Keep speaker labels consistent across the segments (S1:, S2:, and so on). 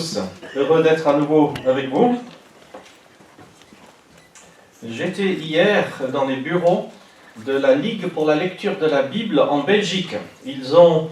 S1: tous, heureux d'être à nouveau avec vous. J'étais hier dans les bureaux de la Ligue pour la lecture de la Bible en Belgique. Ils sont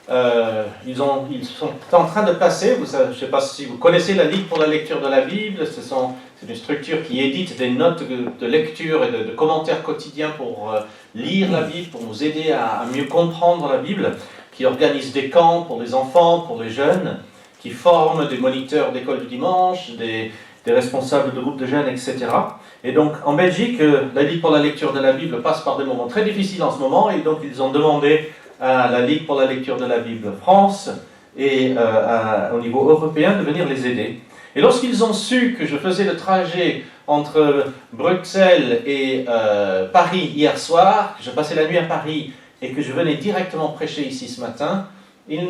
S1: en train de passer, je ne sais pas si vous connaissez la Ligue pour la lecture de la Bible, c'est une structure qui édite des notes de lecture et de commentaires quotidiens pour lire la Bible, pour nous aider à mieux comprendre la Bible, qui organise des camps pour les enfants, pour les jeunes, qui forme des moniteurs d'école du dimanche, des responsables de groupes de jeunes, etc. Et donc en Belgique, la Ligue pour la lecture de la Bible passe par des moments très difficiles en ce moment, et donc ils ont demandé à la Ligue pour la lecture de la Bible France et au niveau européen de venir les aider. Et lorsqu'ils ont su que je faisais le trajet entre Bruxelles et Paris hier soir, que je passais la nuit à Paris et que je venais directement prêcher ici ce matin, ils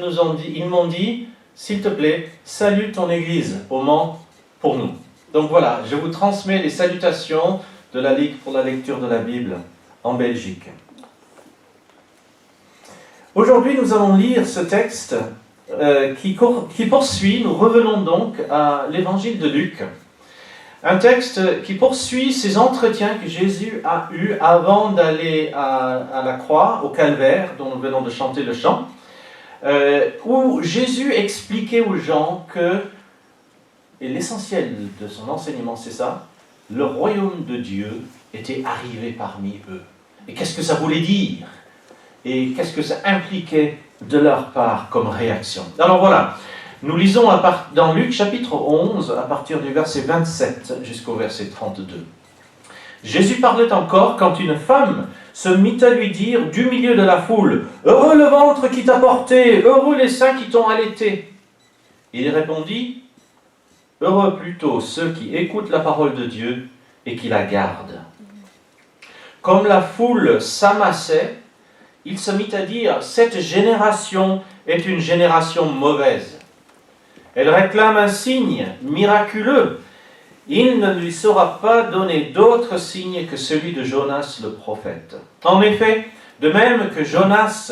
S1: m'ont dit, s'il te plaît, salue ton église au Mans pour nous. Donc voilà, je vous transmets les salutations de la Ligue pour la lecture de la Bible en Belgique. Aujourd'hui, nous allons lire ce texte qui poursuit, nous revenons donc à l'évangile de Luc. Un texte qui poursuit ces entretiens que Jésus a eus avant d'aller à la croix, au calvaire, dont nous venons de chanter le chant, où Jésus expliquait aux gens que, et l'essentiel de son enseignement c'est ça, le royaume de Dieu était arrivé parmi eux. Et qu'est-ce que ça voulait dire ? Et qu'est-ce que ça impliquait de leur part comme réaction ? Alors voilà, nous lisons dans Luc chapitre 11, à partir du verset 27 jusqu'au verset 32. Jésus parlait encore quand une femme se mit à lui dire du milieu de la foule, « Heureux le ventre qui t'a porté, heureux les seins qui t'ont allaité. » Il répondit, « Heureux plutôt ceux qui écoutent la parole de Dieu et qui la gardent. » Comme la foule s'amassait, il se mit à dire, « Cette génération est une génération mauvaise. Elle réclame un signe miraculeux. Il ne lui sera pas donné d'autre signe que celui de Jonas le prophète. » En effet, de même que Jonas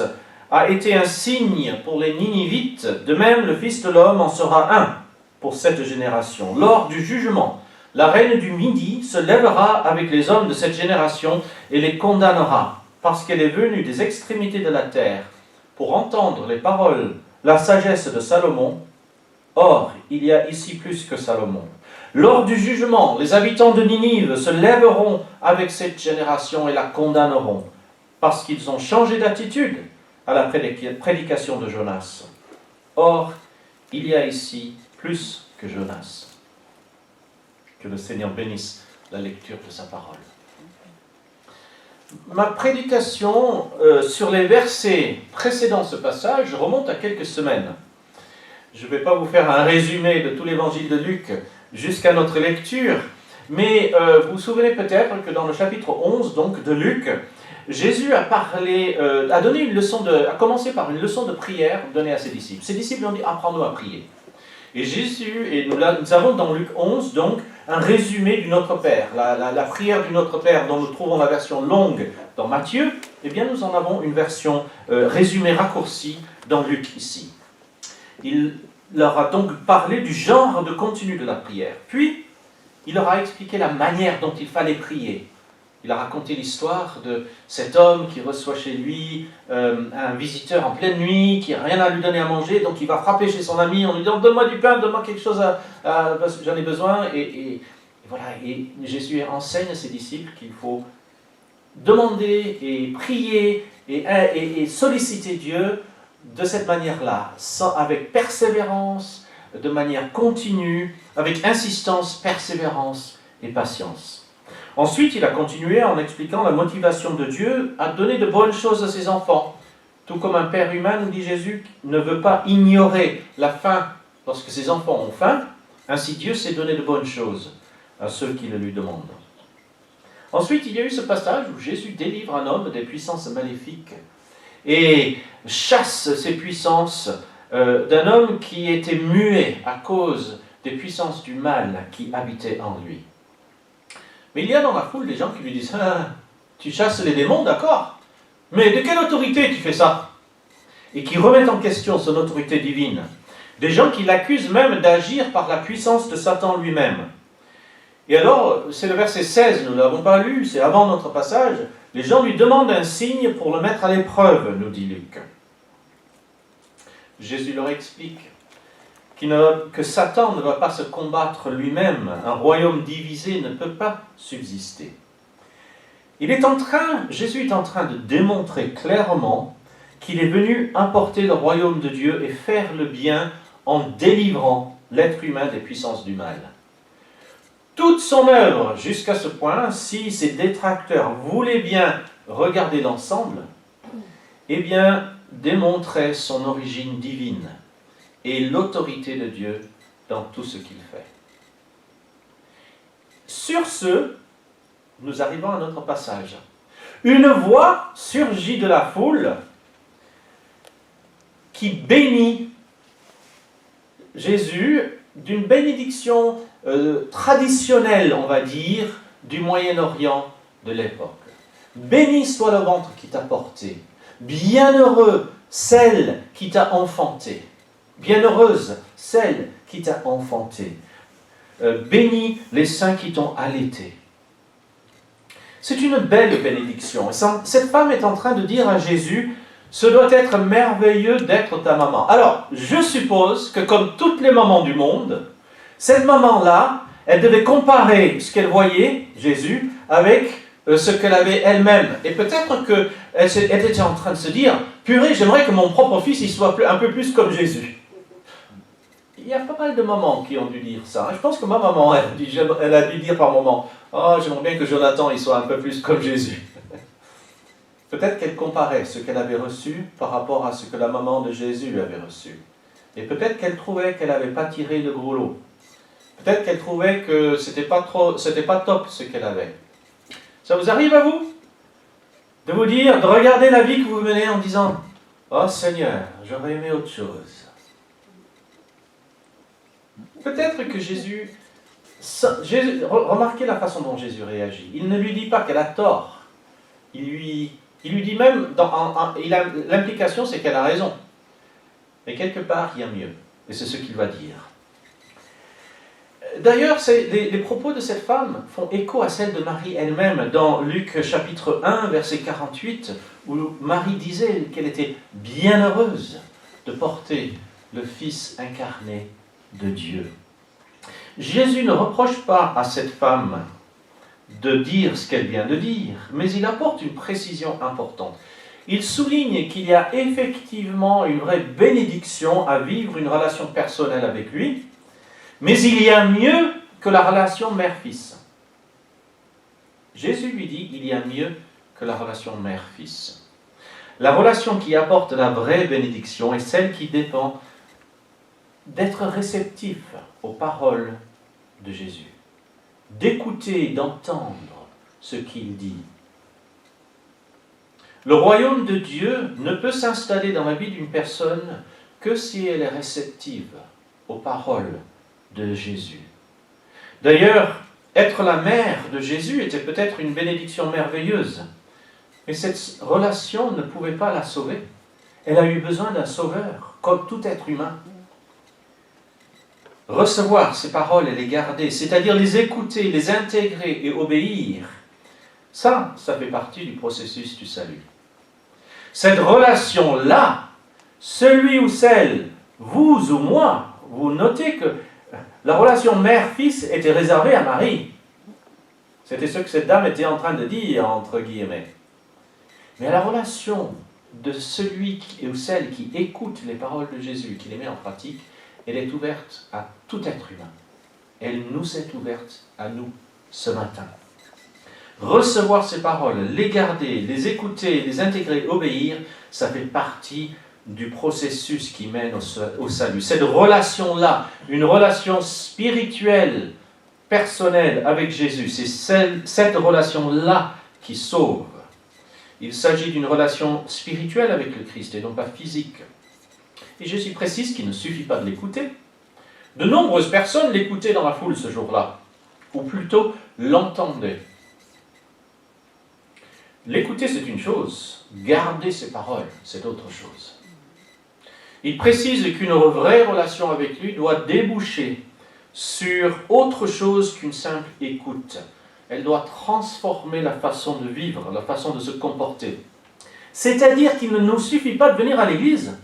S1: a été un signe pour les Ninivites, de même le Fils de l'homme en sera un pour cette génération. Lors du jugement, la reine du Midi se lèvera avec les hommes de cette génération et les condamnera, parce qu'elle est venue des extrémités de la terre pour entendre les paroles, la sagesse de Salomon. Or, il y a ici plus que Salomon. Lors du jugement, les habitants de Ninive se lèveront avec cette génération et la condamneront, parce qu'ils ont changé d'attitude à la prédication de Jonas. Or, il y a ici plus que Jonas. Que le Seigneur bénisse la lecture de sa parole. Ma prédication sur les versets précédant ce passage remonte à quelques semaines. Je ne vais pas vous faire un résumé de tout l'évangile de Luc jusqu'à notre lecture, mais vous vous souvenez peut-être que dans le chapitre 11 donc, de Luc, Jésus a donné a commencé par une leçon de prière donnée à ses disciples. Ses disciples lui ont dit « Apprends-nous à prier ». Et nous avons dans Luc 11 donc un résumé du Notre Père, la prière du Notre Père dont nous trouvons la version longue dans Matthieu, eh bien nous en avons une version résumée raccourcie dans Luc ici. Il leur a donc parlé du genre de contenu de la prière. Puis, il leur a expliqué la manière dont il fallait prier. Il a raconté l'histoire de cet homme qui reçoit chez lui un visiteur en pleine nuit, qui n'a rien à lui donner à manger, donc il va frapper chez son ami en lui disant « Donne-moi du pain, donne-moi quelque chose, parce que j'en ai besoin. » Et voilà, et Jésus enseigne à ses disciples qu'il faut demander et prier et solliciter Dieu de cette manière-là, avec persévérance, de manière continue, avec insistance, persévérance et patience. Ensuite, il a continué en expliquant la motivation de Dieu à donner de bonnes choses à ses enfants. Tout comme un père humain, nous dit Jésus, ne veut pas ignorer la faim lorsque ses enfants ont faim, ainsi Dieu sait donner de bonnes choses à ceux qui le lui demandent. Ensuite, il y a eu ce passage où Jésus délivre un homme des puissances maléfiques et chasse ces puissances d'un homme qui était muet à cause des puissances du mal qui habitaient en lui. Mais il y a dans la foule des gens qui lui disent « Ah, tu chasses les démons, d'accord, mais de quelle autorité tu fais ça ?» Et qui remettent en question son autorité divine. Des gens qui l'accusent même d'agir par la puissance de Satan lui-même. Et alors, c'est le verset 16, nous ne l'avons pas lu, c'est avant notre passage. Les gens lui demandent un signe pour le mettre à l'épreuve, nous dit Luc. Jésus leur explique que Satan ne va pas se combattre lui-même. Un royaume divisé ne peut pas subsister. Jésus est en train de démontrer clairement qu'il est venu apporter le royaume de Dieu et faire le bien en délivrant l'être humain des puissances du mal. Toute son œuvre, jusqu'à ce point, si ses détracteurs voulaient bien regarder l'ensemble, eh bien, démontrait son origine divine et l'autorité de Dieu dans tout ce qu'il fait. Sur ce, nous arrivons à notre passage. Une voix surgit de la foule qui bénit Jésus d'une bénédiction traditionnelle, on va dire, du Moyen-Orient de l'époque. Béni soit le ventre qui t'a porté. Bienheureux celle qui t'a enfanté. Bienheureuse celle qui t'a enfanté. Bénis les saints qui t'ont allaité. C'est une belle bénédiction. Cette femme est en train de dire à Jésus, ce doit être merveilleux d'être ta maman. Alors, je suppose que comme toutes les mamans du monde, cette maman-là, elle devait comparer ce qu'elle voyait, Jésus, avec ce qu'elle avait elle-même. Et peut-être qu'elle était en train de se dire, purée, j'aimerais que mon propre fils il soit un peu plus comme Jésus. Il y a pas mal de mamans qui ont dû dire ça. Je pense que ma maman, elle a dû dire par moment, oh, j'aimerais bien que Jonathan il soit un peu plus comme Jésus. Peut-être qu'elle comparait ce qu'elle avait reçu par rapport à ce que la maman de Jésus avait reçu. Et peut-être qu'elle trouvait qu'elle n'avait pas tiré le gros lot. Peut-être qu'elle trouvait que c'était pas top ce qu'elle avait. Ça vous arrive à vous? De vous dire, de regarder la vie que vous menez en disant, oh Seigneur, j'aurais aimé autre chose. Peut-être que Jésus, remarquez la façon dont Jésus réagit. Il ne lui dit pas qu'elle a tort. Il lui dit même, l'implication c'est qu'elle a raison. Mais quelque part, il y a mieux. Et c'est ce qu'il va dire. D'ailleurs, les propos de cette femme font écho à celle de Marie elle-même dans Luc chapitre 1, verset 48, où Marie disait qu'elle était bienheureuse de porter le Fils incarné de Dieu. Jésus ne reproche pas à cette femme de dire ce qu'elle vient de dire, mais il apporte une précision importante. Il souligne qu'il y a effectivement une vraie bénédiction à vivre une relation personnelle avec lui, mais il y a mieux que la relation mère-fils. Jésus lui dit, il y a mieux que la relation mère-fils. La relation qui apporte la vraie bénédiction est celle qui dépend d'être réceptif aux paroles de Jésus, d'écouter, d'entendre ce qu'il dit. Le royaume de Dieu ne peut s'installer dans la vie d'une personne que si elle est réceptive aux paroles de Jésus. D'ailleurs, être la mère de Jésus était peut-être une bénédiction merveilleuse, mais cette relation ne pouvait pas la sauver. Elle a eu besoin d'un sauveur, comme tout être humain. Recevoir ces paroles et les garder, c'est-à-dire les écouter, les intégrer et obéir, ça fait partie du processus du salut. Cette relation-là, celui ou celle, vous ou moi, vous notez que la relation mère-fils était réservée à Marie. C'était ce que cette dame était en train de dire, entre guillemets. Mais la relation de celui ou celle qui écoute les paroles de Jésus, qui les met en pratique, elle est ouverte à tout être humain. Elle nous est ouverte à nous ce matin. Recevoir ces paroles, les garder, les écouter, les intégrer, obéir, ça fait partie du processus qui mène au salut. Cette relation-là, une relation spirituelle, personnelle avec Jésus, c'est cette relation-là qui sauve. Il s'agit d'une relation spirituelle avec le Christ et non pas physique. Et Jésus précise qu'il ne suffit pas de l'écouter. De nombreuses personnes l'écoutaient dans la foule ce jour-là, ou plutôt l'entendaient. L'écouter, c'est une chose. Garder ses paroles, c'est autre chose. Il précise qu'une vraie relation avec lui doit déboucher sur autre chose qu'une simple écoute. Elle doit transformer la façon de vivre, la façon de se comporter. C'est-à-dire qu'il ne nous suffit pas de venir à l'église.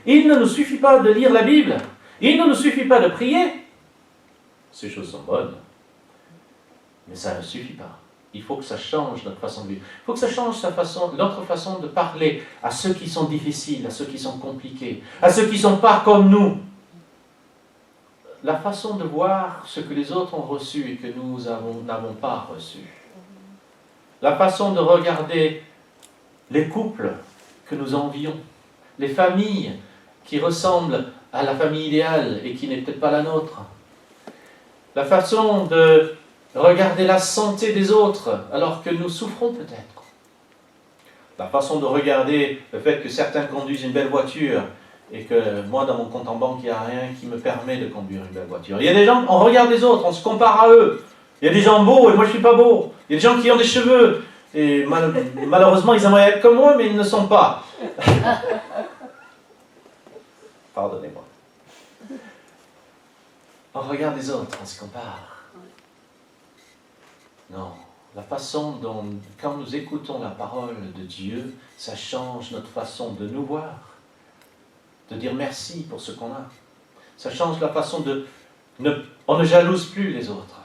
S1: Il ne nous suffit pas de lire la Bible. Il ne nous suffit pas de prier. Ces choses sont bonnes. Mais ça ne suffit pas. Il faut que ça change notre façon de vivre. Il faut que ça change notre façon de parler à ceux qui sont difficiles, à ceux qui sont compliqués, à ceux qui ne sont pas comme nous. La façon de voir ce que les autres ont reçu et que nous n'avons pas reçu. La façon de regarder les couples que nous envions, les familles qui ressemblent à la famille idéale et qui n'est peut-être pas la nôtre. La façon de regarder la santé des autres alors que nous souffrons peut-être. La façon de regarder le fait que certains conduisent une belle voiture et que moi, dans mon compte en banque, il n'y a rien qui me permet de conduire une belle voiture. Il y a des gens, on regarde les autres, on se compare à eux. Il y a des gens beaux et moi je ne suis pas beau. Il y a des gens qui ont des cheveux et malheureusement ils aimeraient être comme moi mais ils ne sont pas. Pardonnez-moi. On regarde les autres, on se compare. Non, la façon dont, quand nous écoutons la parole de Dieu, ça change notre façon de nous voir, de dire merci pour ce qu'on a. Ça change la façon de... on ne jalouse plus les autres.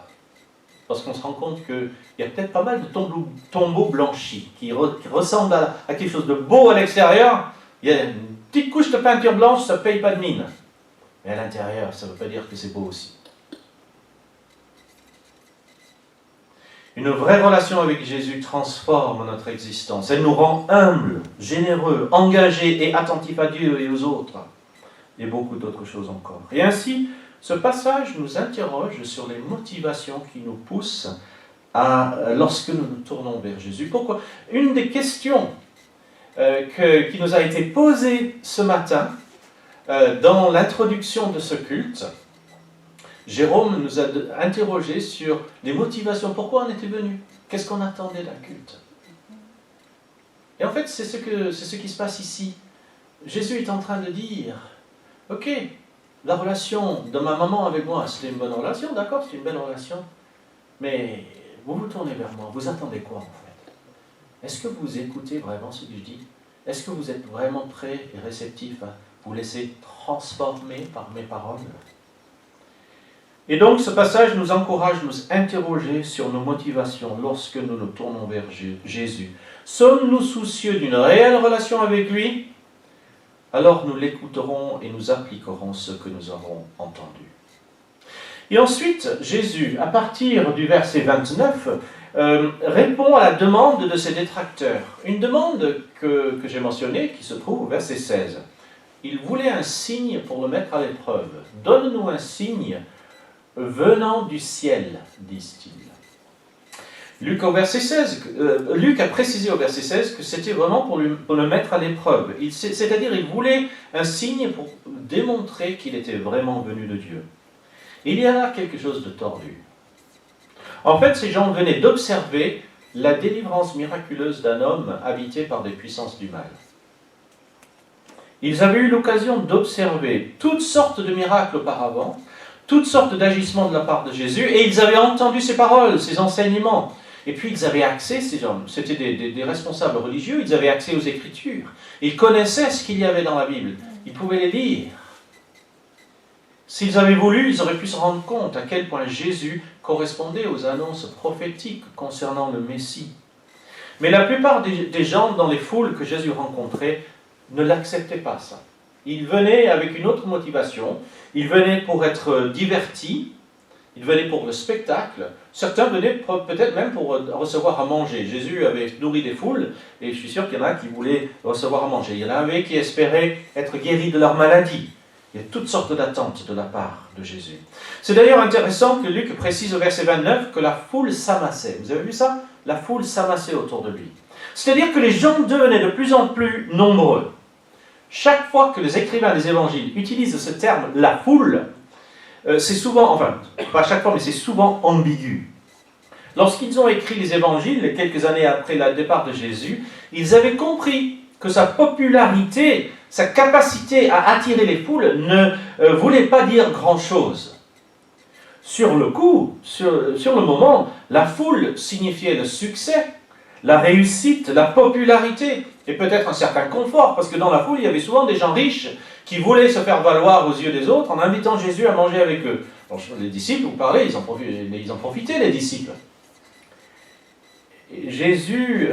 S1: Parce qu'on se rend compte qu'il y a peut-être pas mal de tombeaux blanchis qui ressemblent à quelque chose de beau à l'extérieur. Il y a une petite couche de peinture blanche, ça ne paye pas de mine. Mais à l'intérieur, ça ne veut pas dire que c'est beau aussi. Une vraie relation avec Jésus transforme notre existence. Elle nous rend humbles, généreux, engagés et attentifs à Dieu et aux autres. Et beaucoup d'autres choses encore. Et ainsi, ce passage nous interroge sur les motivations qui nous poussent lorsque nous nous tournons vers Jésus. Pourquoi ? Une des questions qui nous a été posée ce matin dans l'introduction de ce culte, Jérôme nous a interrogé sur les motivations. Pourquoi on était venu ? Qu'est-ce qu'on attendait d'un culte ? Et en fait, c'est ce qui se passe ici. Jésus est en train de dire, ok, la relation de ma maman avec moi, c'était une bonne relation, d'accord, c'est une belle relation. Mais vous vous tournez vers moi, vous attendez quoi en fait ? Est-ce que vous écoutez vraiment ce que je dis ? Est-ce que vous êtes vraiment prêt et réceptif à vous laisser transformer par mes paroles ? Et donc ce passage nous encourage à nous interroger sur nos motivations lorsque nous nous tournons vers Jésus. Sommes-nous soucieux d'une réelle relation avec lui ? Alors nous l'écouterons et nous appliquerons ce que nous aurons entendu. Et ensuite, Jésus, à partir du verset 29, répond à la demande de ses détracteurs. Une demande que j'ai mentionnée, qui se trouve au verset 16. Il voulait un signe pour le mettre à l'épreuve. « Donne-nous un signe venant du ciel, disent-ils. » Luc a précisé au verset 16 que c'était vraiment pour le mettre à l'épreuve. C'est-à-dire il voulait un signe pour démontrer qu'il était vraiment venu de Dieu. Il y a là quelque chose de tordu. En fait, ces gens venaient d'observer la délivrance miraculeuse d'un homme habité par des puissances du mal. Ils avaient eu l'occasion d'observer toutes sortes de miracles auparavant, toutes sortes d'agissements de la part de Jésus, et ils avaient entendu ses paroles, ses enseignements. Et puis ils avaient accès, ces hommes, c'était des responsables religieux, ils avaient accès aux Écritures. Ils connaissaient ce qu'il y avait dans la Bible, ils pouvaient les lire. S'ils avaient voulu, ils auraient pu se rendre compte à quel point Jésus correspondait aux annonces prophétiques concernant le Messie. Mais la plupart des gens dans les foules que Jésus rencontrait ne l'acceptaient pas, ça. Ils venaient avec une autre motivation, ils venaient pour être divertis, ils venaient pour le spectacle, certains venaient peut-être même pour recevoir à manger. Jésus avait nourri des foules, et je suis sûr qu'il y en a qui voulaient recevoir à manger. Il y en avait qui espéraient être guéris de leur maladie. Il y a toutes sortes d'attentes de la part de Jésus. C'est d'ailleurs intéressant que Luc précise au verset 29 que la foule s'amassait. Vous avez vu ça ? La foule s'amassait autour de lui. C'est-à-dire que les gens devenaient de plus en plus nombreux. Chaque fois que les écrivains des évangiles utilisent ce terme « la foule », c'est souvent, enfin, pas chaque fois, mais c'est souvent ambigu. Lorsqu'ils ont écrit les évangiles, quelques années après le départ de Jésus, ils avaient compris que sa popularité sa capacité à attirer les foules ne voulait pas dire grand-chose. Sur le coup, sur le moment, la foule signifiait le succès, la réussite, la popularité et peut-être un certain confort, parce que dans la foule, il y avait souvent des gens riches qui voulaient se faire valoir aux yeux des autres en invitant Jésus à manger avec eux. Bon, les disciples, vous parlez, ils en profitaient, les disciples. Et Jésus,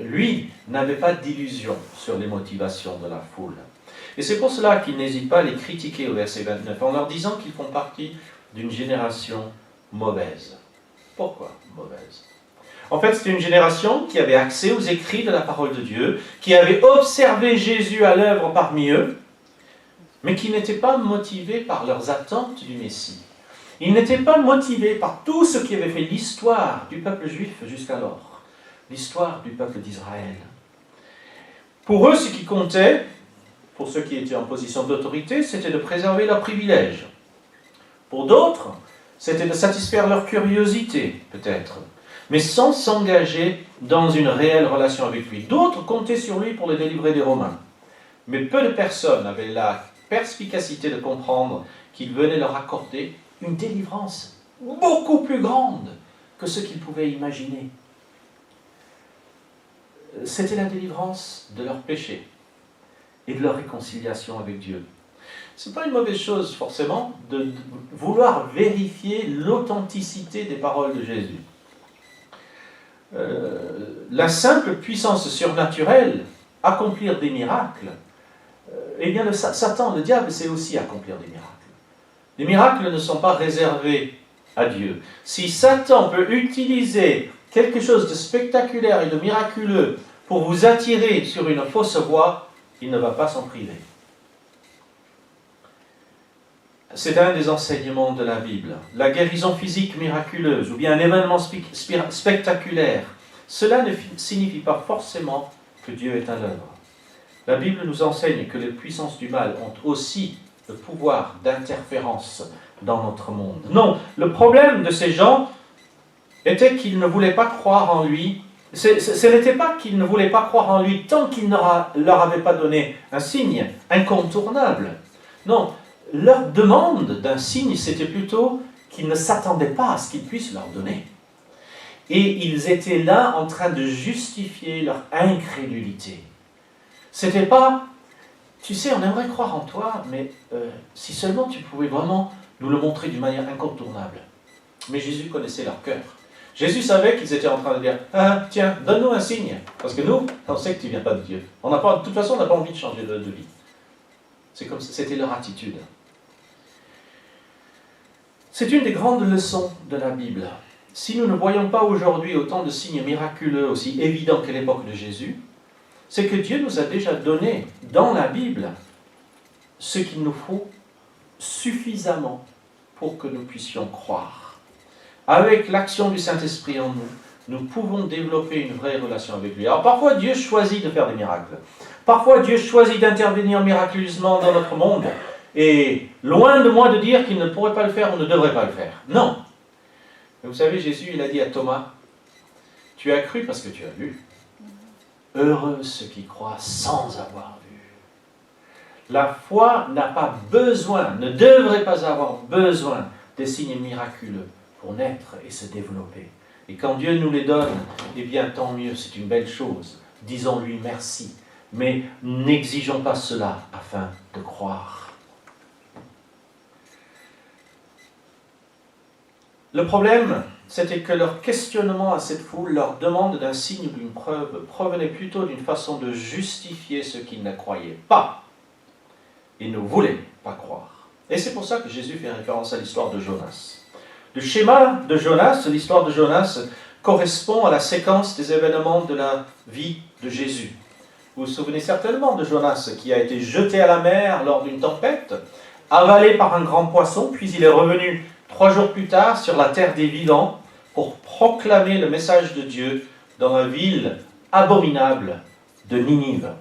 S1: lui, n'avait pas d'illusion sur les motivations de la foule. Et c'est pour cela qu'il n'hésite pas à les critiquer au verset 29, en leur disant qu'ils font partie d'une génération mauvaise. Pourquoi mauvaise? En fait, c'était une génération qui avait accès aux écrits de la parole de Dieu, qui avait observé Jésus à l'œuvre parmi eux, mais qui n'étaient pas motivés par leurs attentes du Messie. Ils n'étaient pas motivés par tout ce qui avait fait l'histoire du peuple juif jusqu'alors, l'histoire du peuple d'Israël. Pour eux, ce qui comptait, pour ceux qui étaient en position d'autorité, c'était de préserver leurs privilèges. Pour d'autres, c'était de satisfaire leur curiosité, peut-être, mais sans s'engager dans une réelle relation avec lui. D'autres comptaient sur lui pour les délivrer des Romains. Mais peu de personnes avaient la perspicacité de comprendre qu'il venait leur accorder une délivrance beaucoup plus grande que ce qu'ils pouvaient imaginer. C'était la délivrance de leurs péchés et de leur réconciliation avec Dieu. Ce n'est pas une mauvaise chose, forcément, de vouloir vérifier l'authenticité des paroles de Jésus. La simple puissance surnaturelle, accomplir des miracles, eh bien, Satan, le diable, sait aussi accomplir des miracles. Les miracles ne sont pas réservés à Dieu. Si Satan peut utiliser quelque chose de spectaculaire et de miraculeux pour vous attirer sur une fausse voie, il ne va pas s'en priver. C'est un des enseignements de la Bible. La guérison physique miraculeuse ou bien un événement spectaculaire, cela ne signifie pas forcément que Dieu est à l'œuvre. La Bible nous enseigne que les puissances du mal ont aussi le pouvoir d'interférence dans notre monde. Non, le problème de ces gens était qu'ils ne voulaient pas croire en lui. Ce n'était pas qu'ils ne voulaient pas croire en lui tant qu'il ne leur avait pas donné un signe incontournable. Non, leur demande d'un signe, c'était plutôt qu'ils ne s'attendaient pas à ce qu'il puisse leur donner. Et ils étaient là en train de justifier leur incrédulité. C'était pas, tu sais, on aimerait croire en toi, mais si seulement tu pouvais vraiment nous le montrer d'une manière incontournable. Mais Jésus connaissait leur cœur. Jésus savait qu'ils étaient en train de dire, ah, tiens, donne-nous un signe, parce que nous, on sait que tu ne viens pas de Dieu. De toute façon, on n'a pas envie de changer de vie. C'est comme ça, c'était leur attitude. C'est une des grandes leçons de la Bible. Si nous ne voyons pas aujourd'hui autant de signes miraculeux aussi évidents qu'à l'époque de Jésus, c'est que Dieu nous a déjà donné dans la Bible ce qu'il nous faut suffisamment pour que nous puissions croire. Avec l'action du Saint-Esprit en nous, nous pouvons développer une vraie relation avec lui. Alors parfois Dieu choisit de faire des miracles. Parfois Dieu choisit d'intervenir miraculeusement dans notre monde. Et loin de moi de dire qu'il ne pourrait pas le faire ou ne devrait pas le faire. Non. Mais vous savez, Jésus, il a dit à Thomas, tu as cru parce que tu as vu. Heureux ceux qui croient sans avoir vu. La foi n'a pas besoin, ne devrait pas avoir besoin des signes miraculeux pour naître et se développer. Et quand Dieu nous les donne, eh bien tant mieux, c'est une belle chose. Disons-lui merci, mais n'exigeons pas cela afin de croire. Le problème, c'était que leur questionnement à cette foule, leur demande d'un signe ou d'une preuve, provenait plutôt d'une façon de justifier ce qu'ils ne croyaient pas. Ils ne voulaient pas croire. Et c'est pour ça que Jésus fait référence à l'histoire de Jonas. Le schéma de Jonas, l'histoire de Jonas, correspond à la séquence des événements de la vie de Jésus. Vous vous souvenez certainement de Jonas qui a été jeté à la mer lors d'une tempête, avalé par un grand poisson, puis il est revenu 3 jours plus tard sur la terre des vivants pour proclamer le message de Dieu dans la ville abominable de Ninive.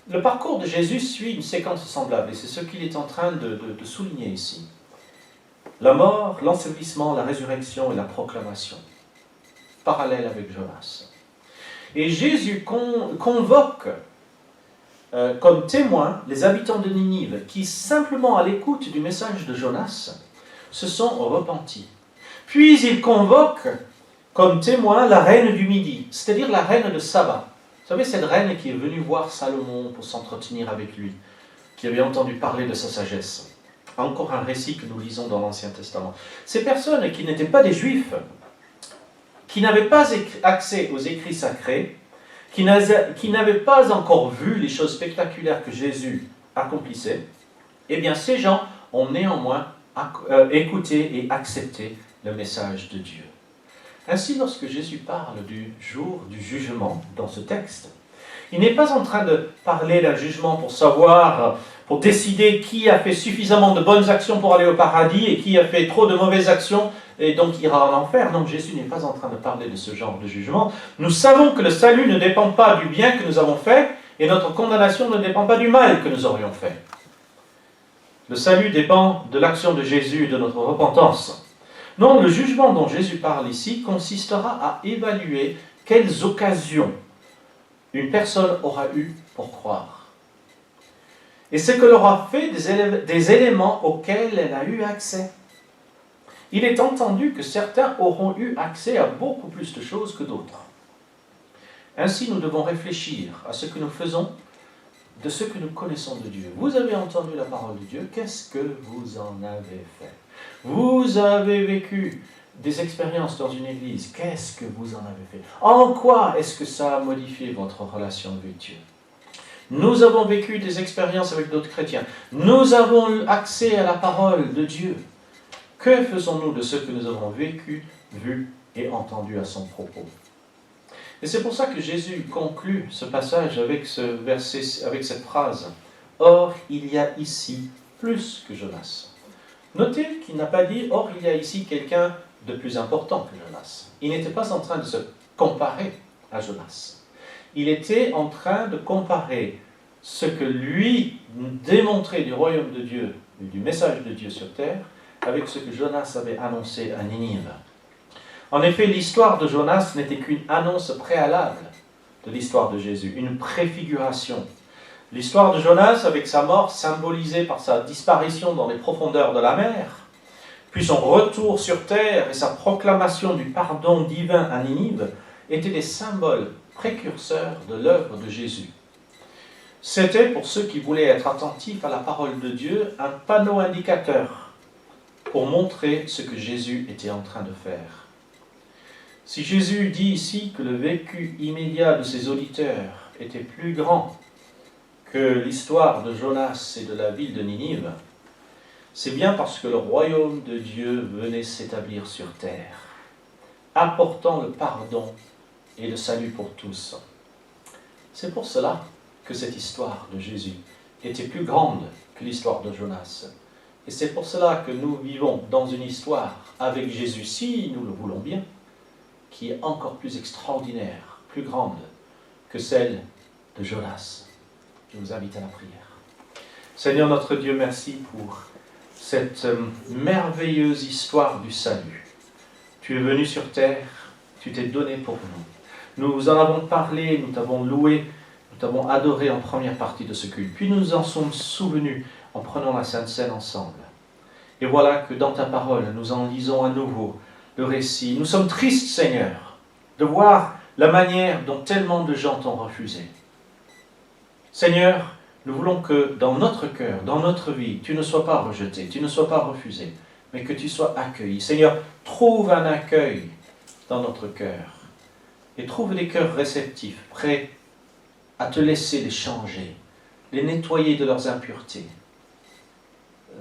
S1: Le parcours de Jésus suit une séquence semblable et c'est ce qu'il est en train de souligner ici. La mort, l'ensevelissement, la résurrection et la proclamation. Parallèle avec Jonas. Et Jésus convoque comme témoins les habitants de Ninive qui, simplement à l'écoute du message de Jonas, se sont repentis. Puis il convoque comme témoin la reine du Midi, c'est-à-dire la reine de Saba. Vous savez, cette reine qui est venue voir Salomon pour s'entretenir avec lui, qui avait entendu parler de sa sagesse. Encore un récit que nous lisons dans l'Ancien Testament. Ces personnes qui n'étaient pas des Juifs, qui n'avaient pas accès aux écrits sacrés, qui n'avaient pas encore vu les choses spectaculaires que Jésus accomplissait, eh bien ces gens ont néanmoins écouté et accepté le message de Dieu. Ainsi, lorsque Jésus parle du jour du jugement dans ce texte, il n'est pas en train de parler d'un jugement pour savoir, pour décider qui a fait suffisamment de bonnes actions pour aller au paradis et qui a fait trop de mauvaises actions et donc ira en enfer. Non, Jésus n'est pas en train de parler de ce genre de jugement. Nous savons que le salut ne dépend pas du bien que nous avons fait et notre condamnation ne dépend pas du mal que nous aurions fait. Le salut dépend de l'action de Jésus et de notre repentance. Non, le jugement dont Jésus parle ici consistera à évaluer quelles occasions une personne aura eu pour croire. Et ce qu'elle aura fait des éléments auxquels elle a eu accès. Il est entendu que certains auront eu accès à beaucoup plus de choses que d'autres. Ainsi, nous devons réfléchir à ce que nous faisons de ce que nous connaissons de Dieu. Vous avez entendu la parole de Dieu, qu'est-ce que vous en avez fait? Vous avez vécu des expériences dans une église, qu'est-ce que vous en avez fait? En quoi est-ce que ça a modifié votre relation avec Dieu? Nous avons vécu des expériences avec d'autres chrétiens. Nous avons eu accès à la parole de Dieu. Que faisons-nous de ce que nous avons vécu, vu et entendu à son propos? Et c'est pour ça que Jésus conclut ce passage avec ce verset, avec cette phrase. Or, il y a ici plus que Jonas. Notez qu'il n'a pas dit, or, il y a ici quelqu'un de plus important que Jonas. Il n'était pas en train de se comparer à Jonas. Il était en train de comparer ce que lui démontrait du royaume de Dieu, du message de Dieu sur terre, avec ce que Jonas avait annoncé à Ninive. En effet, l'histoire de Jonas n'était qu'une annonce préalable de l'histoire de Jésus, une préfiguration. L'histoire de Jonas, avec sa mort symbolisée par sa disparition dans les profondeurs de la mer, puis son retour sur terre et sa proclamation du pardon divin à Ninive, étaient des symboles précurseurs de l'œuvre de Jésus. C'était, pour ceux qui voulaient être attentifs à la parole de Dieu, un panneau indicateur pour montrer ce que Jésus était en train de faire. Si Jésus dit ici que le vécu immédiat de ses auditeurs était plus grand que l'histoire de Jonas et de la ville de Ninive, c'est bien parce que le royaume de Dieu venait s'établir sur terre, apportant le pardon et le salut pour tous. C'est pour cela que cette histoire de Jésus était plus grande que l'histoire de Jonas. Et c'est pour cela que nous vivons dans une histoire avec Jésus, si nous le voulons bien, qui est encore plus extraordinaire, plus grande que celle de Jonas. Je vous invite à la prière. Seigneur notre Dieu, merci pour cette merveilleuse histoire du salut. Tu es venu sur terre, tu t'es donné pour nous. Nous en avons parlé, nous t'avons loué, nous t'avons adoré en première partie de ce culte. Puis nous nous en sommes souvenus en prenant la Sainte Seine ensemble. Et voilà que dans ta parole, nous en lisons à nouveau le récit. Nous sommes tristes, Seigneur, de voir la manière dont tellement de gens t'ont refusé. Seigneur, nous voulons que dans notre cœur, dans notre vie, tu ne sois pas rejeté, tu ne sois pas refusé, mais que tu sois accueilli. Seigneur, trouve un accueil dans notre cœur et trouve des cœurs réceptifs, prêts à te laisser les changer, les nettoyer de leurs impuretés.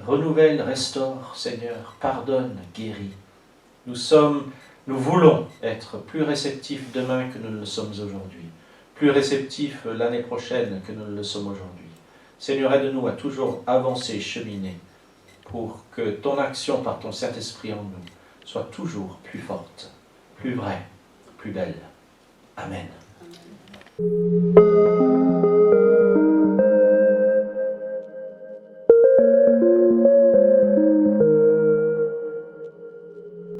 S1: Renouvelle, restaure, Seigneur, pardonne, guéris. Nous voulons être plus réceptifs demain que nous ne le sommes aujourd'hui, plus réceptifs l'année prochaine que nous ne le sommes aujourd'hui. Seigneur, aide-nous à toujours avancer, cheminer, pour que ton action par ton Saint-Esprit en nous soit toujours plus forte, plus vraie, plus belle. Amen.